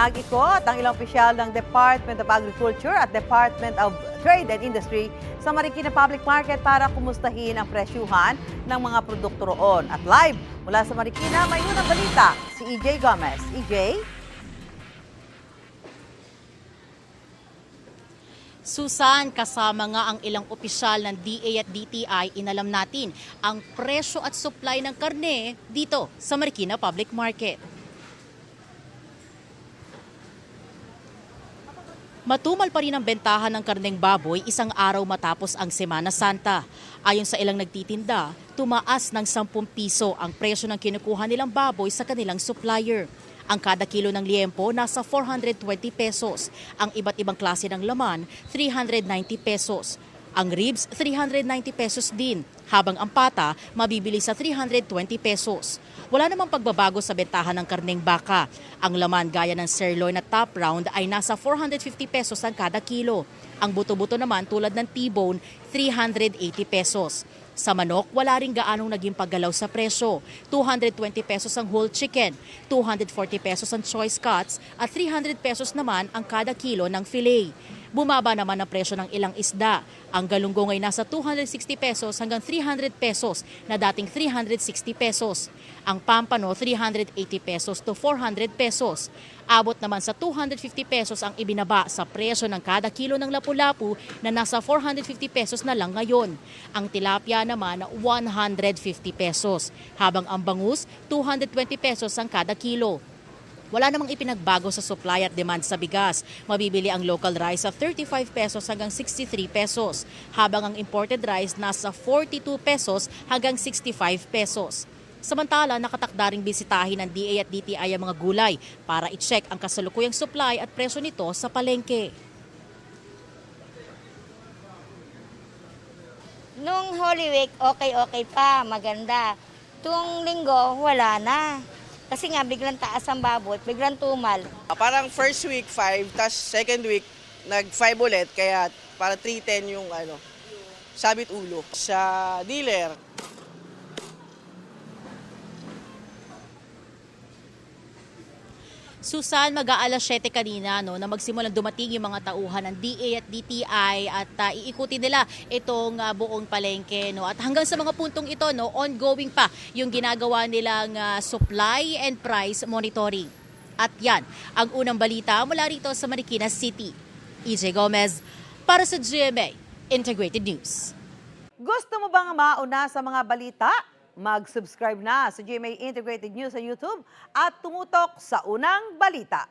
Nag-ikot ang ilang opisyal ng Department of Agriculture at Department of Trade and Industry sa Marikina Public Market para kumustahin ang presyuhan ng mga produkto roon. At live mula sa Marikina, may unang balita si EJ Gomez. EJ? Susan, kasama nga ang ilang opisyal ng DA at DTI, inalam natin ang presyo at supply ng karne dito sa Marikina Public Market. Matumal pa rin ang bentahan ng karneng baboy isang araw matapos ang Semana Santa. Ayon sa ilang nagtitinda, tumaas ng 10 piso ang presyo ng kinukuha nilang baboy sa kanilang supplier. Ang kada kilo ng liempo nasa 420 pesos. Ang iba't ibang klase ng laman, 390 pesos. Ang ribs, 390 pesos din, habang ang pata mabibili sa 320 pesos. Wala namang pagbabago sa bentahan ng karneng baka. Ang laman gaya ng sirloin at top round ay nasa 450 pesos ang kada kilo. Ang buto-buto naman tulad ng T-bone, 380 pesos. Sa manok, wala ring gaanong naging paggalaw sa presyo. 220 pesos ang whole chicken, 240 pesos ang choice cuts at 300 pesos naman ang kada kilo ng filet. Bumaba naman ang presyo ng ilang isda. Ang galunggong ay nasa 260 pesos hanggang 300 pesos na dating 360 pesos. Ang pampano 380 pesos to 400 pesos. Abot naman sa 250 pesos ang ibinaba sa presyo ng kada kilo ng lapu-lapu na nasa 450 pesos na lang ngayon. Ang tilapia naman 150 pesos, habang ang bangus 220 pesos ang kada kilo. Wala namang ipinagbago sa supply at demand sa bigas. Mabibili ang local rice sa 35 pesos hanggang 63 pesos, habang ang imported rice nasa 42 pesos hanggang 65 pesos. Samantala, nakatakda ring bisitahin ng DA at DTI ang mga gulay para i-check ang kasalukuyang supply at presyo nito sa palengke. Nung Holy Week, okay pa, maganda. Tuwing linggo, wala na. Kasi nga, biglang taas ang baboy, biglang tumal. Parang first week 5, tas second week nag-5 ulit, kaya para 310 yung sabit ulo. Sa dealer, Susan, mag-aalas 7 kanina na magsimulang dumating yung mga tauhan ng DA at DTI at iikutin nila itong buong palengke. At hanggang sa mga puntong ito, ongoing pa yung ginagawa nilang supply and price monitoring. At yan, ang unang balita mula rito sa Marikina City. EJ Gomez para sa GMA Integrated News. Gusto mo bang mauna sa mga balita? Mag-subscribe na sa GMA Integrated News sa YouTube at tumutok sa unang balita.